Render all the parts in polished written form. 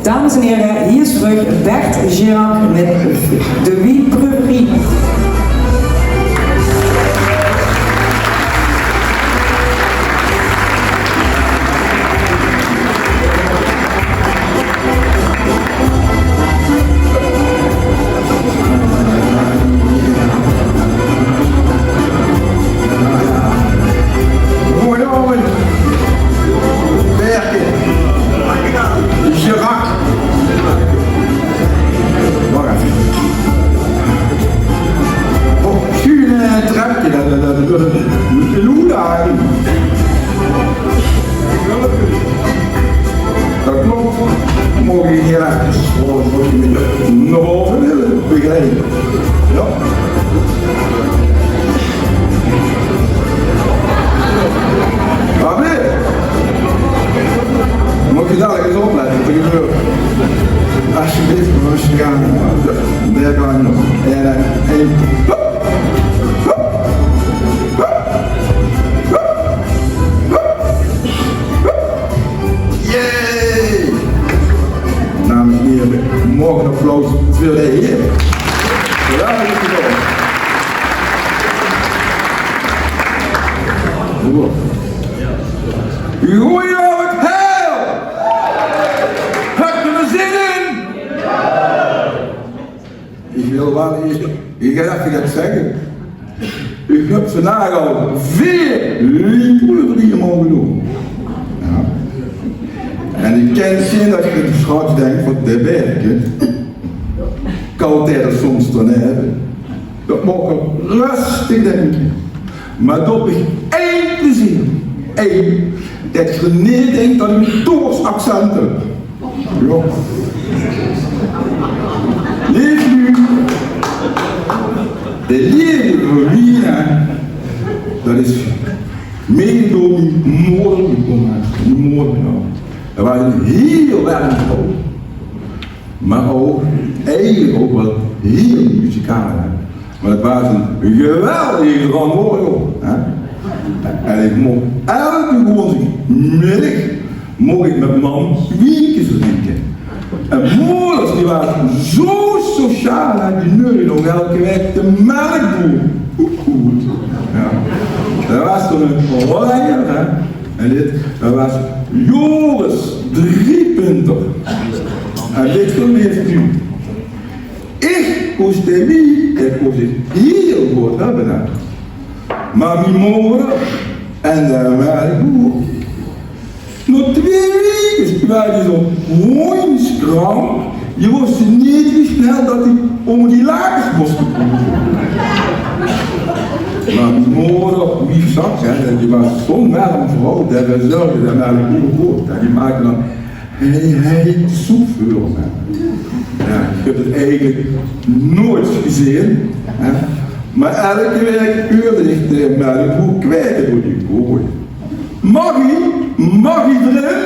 Dames en heren, hier is terug Bert Girac met de Wiepreuverie. Dat klopt, mogen je hier uit. Naar boven willen, begrijpen. Ja. Wat weer? Moet je dadelijk eens opletten wat er gebeurt. Alsjeblieft, rustig aan. Daar gaan we nog. En dames en heren, morgen applaus voor de heer. Ja, dat is het wel. Goedenavond, heil! Heb je er zin in? Ik wil wel eerst, ik ga even zeggen. Ik heb vandaag al 4 Wiepreuverieën mogen doen. Ja. En ik ken zin als je straks denkt van de werken, kan er soms dan hebben. Dat mag ik rustig denken. Maar dat is 1 plezier. 1, dat je niet denkt dat ik een Toos accent heb. Ja. Leef nu. De lieve Verena, dat is mede door die moeder gekomen. Die moeder, ja. Dat was een heel warm vrouw, maar ook eigenlijk ook wel heel muzikaal. Maar het was een geweldige verantwoording. En ik mocht elke woensdagmiddag mocht ik met mam wiekjes drinken. En moeders die waren zo sociaal en die neurden nog elke week de melkboer. Goed. Ja. Dat was toen een oranje, hè. En dit, dat was Joris 3-punter. En dit gebeurt nu. Ik moest de wie, ik moest het heel goed hebben. Hè. Maar mijn moeder en de werkboer. Nog 2 weken waren zo hoornskram. Je wist niet hoe snel dat ik om die lakens moest komen. Maar mijn moeder, wie zag ze, die was zo'n warm vrouw, dat we zorgden dat naar de goede woord. Die maakte dan heet soep voor ons. Ja, ik heb het eigenlijk nooit gezien. Hè. Maar elke week uurde ik tegen mij de boek kwijt door die kooi. Mag iedereen?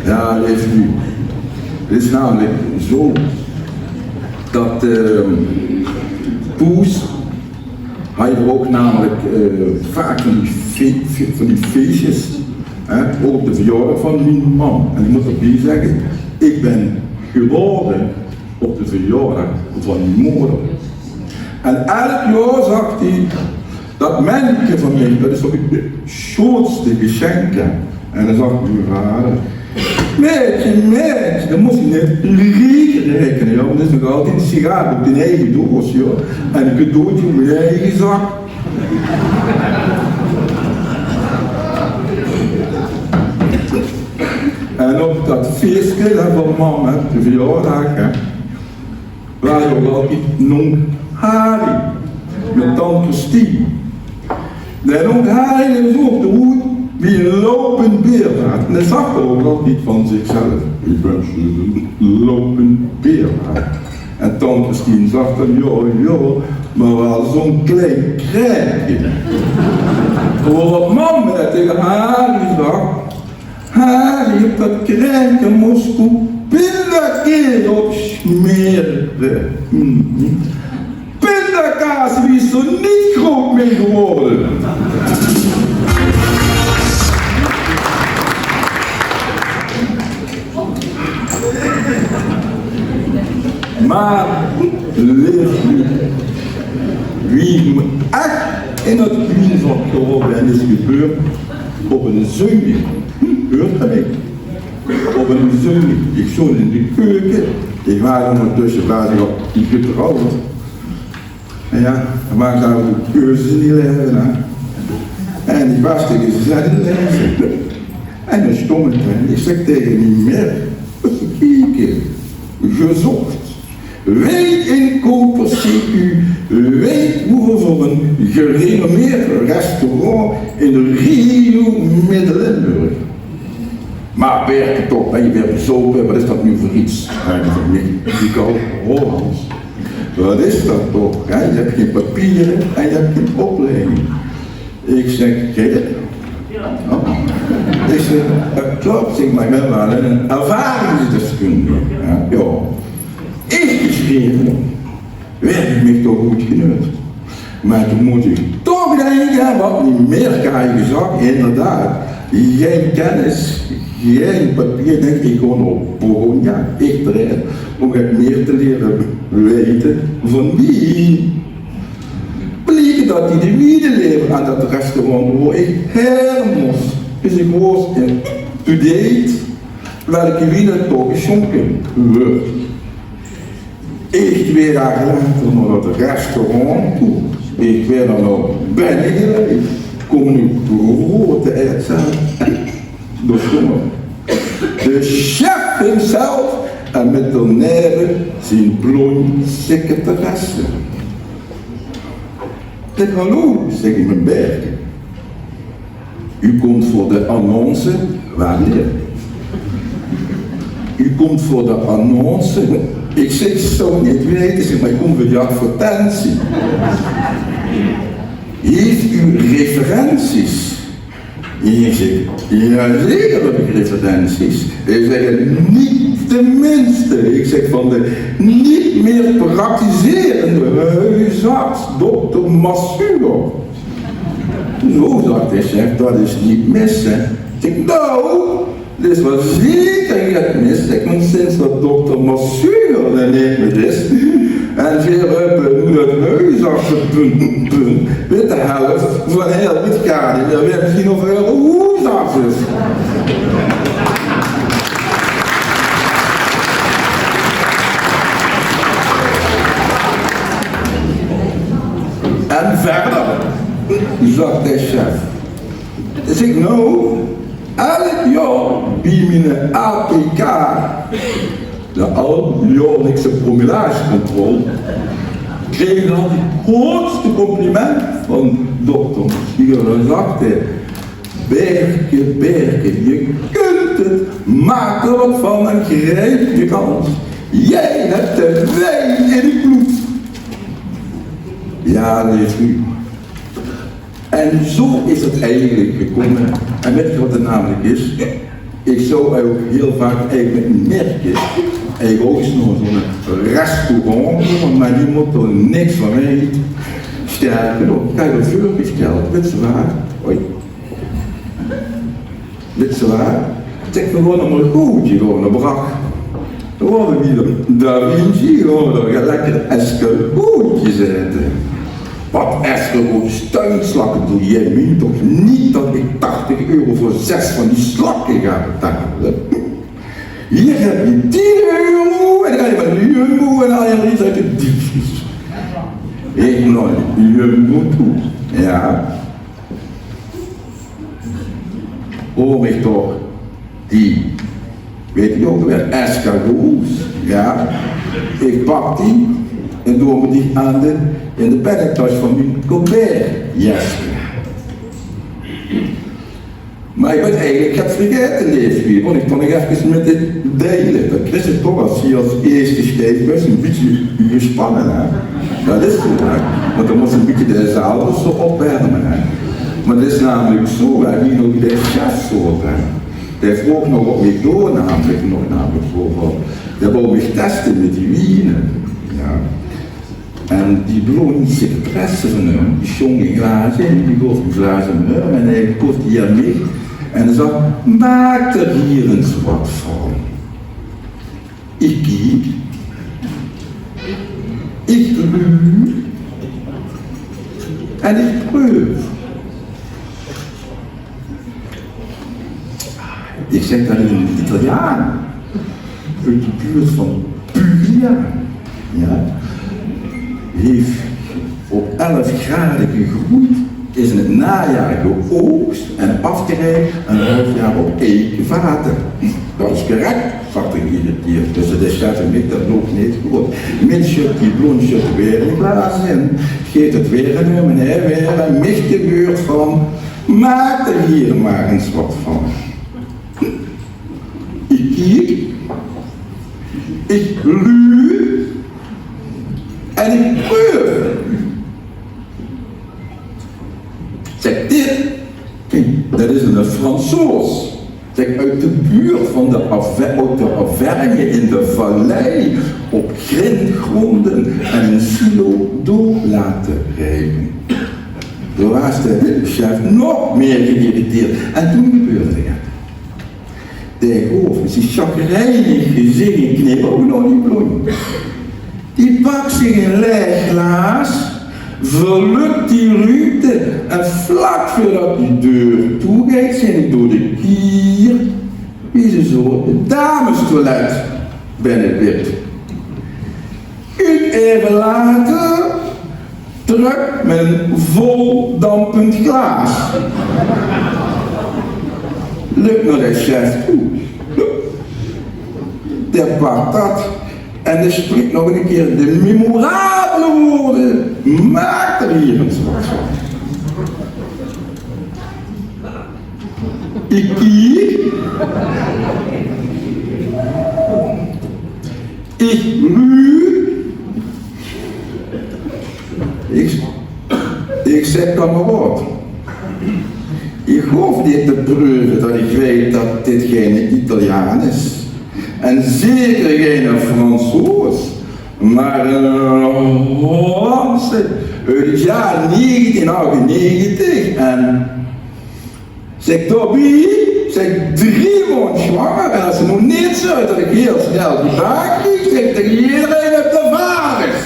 Ja, leef nu. Het is namelijk zo dat Poes, hij heeft ook namelijk vaak van die feestjes, ook op de verjaardag van mijn man. En ik moet erbij zeggen, ik ben geboren op de verjaardag van mijn moeder. En elk jaar zag hij dat mannetje van mij, dat is toch het grootste geschenk. En dan zag ik mijn vader. Meidje, dan moest je niet rekenen, want dat is nog altijd een sigaar op je eigen doos, joh. En een cadeautje op je eigen zak. En op dat feestje van mama, de verjaardag, waar je ook altijd noemt Harry, met tante Stien. En ook Harry is ook de hoed wie een lopend beerwaard. En dat zag ook al niet van zichzelf. Ik ben een lopend beerwaard. En tante Stien zag dan, joh, maar wel zo'n klein krijgje. Wat mama tegen Harry zag, Harry heeft dat krijgje Moskou pindakaas op smeren. Pindakaas er niet groot mee geworden. Maar leef nu. Wie echt in het wiel geworden is gebeurd op een zondag. Hoort dat niet? Op een zondag. Ik stond in de keuken. Ik was ondertussen op die getrouwd. En ja, dan maakte ik de keuzes niet leggen. En ik was tegen ze zeiden lezen. En dan stond ik en ik zeg tegen die merk, gekeken, gezocht. Weet inkoper CQ, weet hoeveel voor een gerenommeerd restaurant in de regio Midden-Limburg. Maar werken toch, ben je weer bezopen, wat is dat nu voor iets? Ik al Hollands. Wat is dat toch? Je hebt geen papieren en je hebt geen opleiding. Ik zeg, kijk. Oh. Ik zeg, dat klopt, zeg maar, ik ben wel een ervaringsdeskundige. Ja. Ik geschreven, werd ik me toch goed genut. Maar toen moet ik toch denken, wat niet meer kan je gezegd, inderdaad. Geen kennis, geen papier, denk ik gewoon op Bologna, ik erin, om het meer te leren weten van wie. Bleek dat hij de wieden leverde aan dat restaurant waar ik heen moest. Dus ik was in to-date welke wieden toch geschonken wordt. Ik 2 dagen later naar dat restaurant toe. Ik ben er nog binnen geweest. Kom nu grote uitzaal. Dus kom op. De chef himself en met de neven zijn blond secretaresse. Zeg hallo, zeg ik mijn bergen. U komt voor de annonce, wanneer? U komt voor de annonce. Ik zeg, ik zou niet weten, zeg maar ik kom voor die advertentie. Heeft u referenties? En ik zeg, ja zeker heb ik referenties. Ik zeg, niet de minste. Ik zeg van de niet meer praktiserende huisarts, dokter Massugo. Zo zegt hij, zegt, dat is niet mis, hè. Ik zeg, nou, dit is wel zeker het mis. Ik moet sinds dat dokter Massugo er niet meer is. En veel hebben het huisartsenpunt, weet de helft van heel het kaart. Dat weet misschien nog veel huisartsen. En verder, zegt de chef. Dus ik nou, elk jaar bij mijn APK, de aljaarlijkse promulagecontrole, kreeg ik dan het grootste compliment van dokter Massugo. Dan zegt hij, Berke, je kunt het, maak er wat van en grijp je kans. Jij hebt de wijn in het bloed. Ja, dat is u. En zo is het eigenlijk gekomen. En weet je wat het namelijk is? Ik zou ook heel vaak eigenlijk met merkjes, eigenlijk ook eens naar zo'n restaurant doen, maar die moet er niks van weten. Sterker nog, kijk dat vuur besteld, weet je waar? Hoi. Weet je waar? Zeg gewoon nog een goedje, gewoon een brak. Gewoon weer Da Vinci, gewoon een lekker escargotje zetten. Wat escargot stuinslakken doe jij me toch niet dat ik 80 euro voor 6 van die slakken ga betalen? Hier heb je 10 euro en dan ga je met een Jumbo en dan haal je iets uit de diepvries. Ik nog een Jumbo toe. Ja. Hoor ik toch die, weet je ook weer, escargots. Ja. Ik pak die en doe me die aan in de pennentas van mijn Colbert-jas. Maar ik ben eigenlijk het vergeten leefspiel, want ik kon nog even met dit delen. Dat is het toch als je als eerste schijf bent, een beetje gespannen. Hè? Dat is het, hè? Want dan moet een beetje de zaal zo opwarmen. Hè? Maar dat is namelijk zo, hè? Wie nog de chef zo op. Die heeft ook nog wat mee door, namelijk zo van. Die wou me testen met die wienen. Ja. En die blonde secretaresse van hem, die zong in glazen en die gaf een glazen met hem en hij kocht hier mee. En hij zei, maak er hier eens wat van. Ik kijk, ik ruw en ik proef. Ik zeg dat in het Italiaan, uit de buurt van Puglia, ja, heeft op 11 graden gegroeid, is in het najaar geoogst en afgereikt een half jaar op eikvaten. Dat is correct, zag ik hier. Dus de chef en ik dat nog niet goed. Met shut die blond shut weer in glazen in, geeft het weer aan hem en hij weer en mich gebeurt van, maak er hier maar eens wat van. Ik kijk, ik luur en ik proef. Zeg dit, kijk, dat is een Fransoos. Zeg, uit de buurt van de Auvergne in de vallei op grindgronden en een silo door laten rijden. Toen was de chef nog meer geïrriteerd en toen gebeurde het. De hoofd is die chagrijnig gezicht in knip, ook nog niet blond. Die pakt zich een leeg glaas, verlukt die ruimte en vlak voordat die deur toegeeft, zijn ik door de kier, wie ze zo het damestoilet binnenwipt. Even later, terug met een vol dampend glaas. Lukt naar de chef toe. Der pakt dat en er spreekt nog een keer de memorabele woorden. Maak er hier eens wat van. Ik kijk. Ik luur. Ik zeg dan maar wat. Ik hoef niet te proeven dat ik weet dat dit geen Italiaan is. En zeker geen Fransoos, maar een Hollandse uit het jaar 1998. En zeg Toby, zeg 3 maanden zwanger en als ze nog niet zo dat ik heel snel die baan krijg, zeg tegen iedereen op de vaders.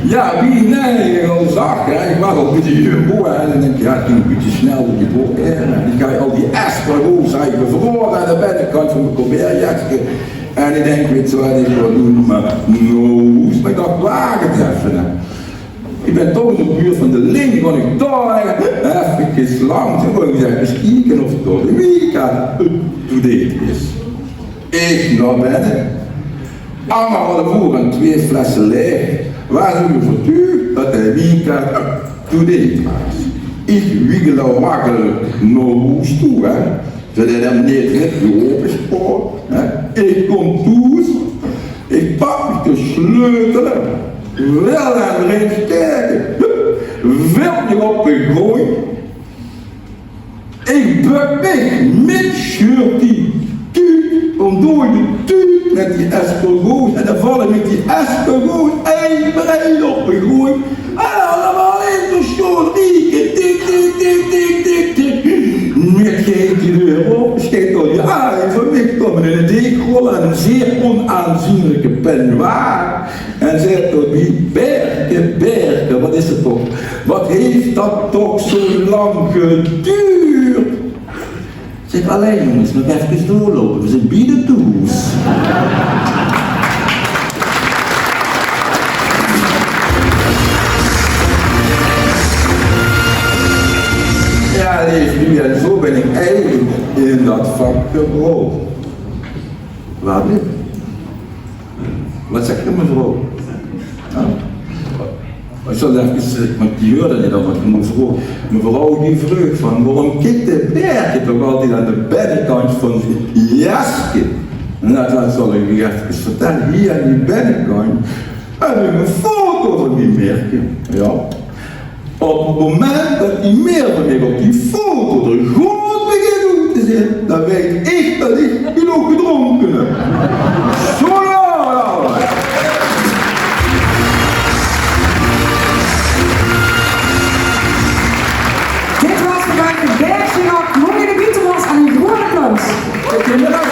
Ja, wie nee, gewoon zag, hè. Ik was al een beetje jumbo en dan denk je, ja, ik ging een beetje snel op je bok en dan ga je al die espargots zijn bevroren aan de binnenkant van mijn colbertje. En ik denk, weet je wat ik wil doen, maar ik dacht, waar het even. Ik ben toch in de buurt van de link, kon ik daar even langs en gewoon gezegd, eens kijken of het door de weekend up-to-date is. Ik naar binnen, allemaal hadden voor en 2 flessen leeg. Waar ze me vertuigd dat de weekend up-to-date was. Ik wiegel makkelijk naar huis toe, hè. Zodat hem niet net openspoort. Ik kom thuis, ik pak de sleutelen, wel aan de rens kijken, wilt je op de gooi. Ik buk weg met shirt die tuut, door de tuut met die espargots en dan vallen met die espargots één brein op de gooi. En allemaal in de school rieken, tik, tik, tik, tik, tik, tik. Net geeft die deur op, steekt al je aan van mij komen in een deekrol en een zeer onaanzienlijke peignoir. En zegt tot wie, Berke, wat is het toch? Wat heeft dat toch zo lang geduurd? Zeg, alleen jongens, nog even doorlopen, we zijn bieden toes. Ja, lief, en zo ben ik eigenlijk in dat vak gebroken. Waar nu? Wat zegt je mevrouw? Ja. Ik zal even zeggen, want die hoorde niet al wat mevrouw die vreugd van waarom kijkt de bergen toch altijd aan de binnenkant van zijn jasje? En dat zal ik je even vertellen, hier aan die binnenkant heb ik een foto van die merken. Ja. Op het moment dat die meer van mij op die foto er goed begint zit, dan weet ik dat ik ben ook gedronken heb. Zo nou. Dit was vanuit de Berg Girac. Mooi de Beatles aan een groene applaus.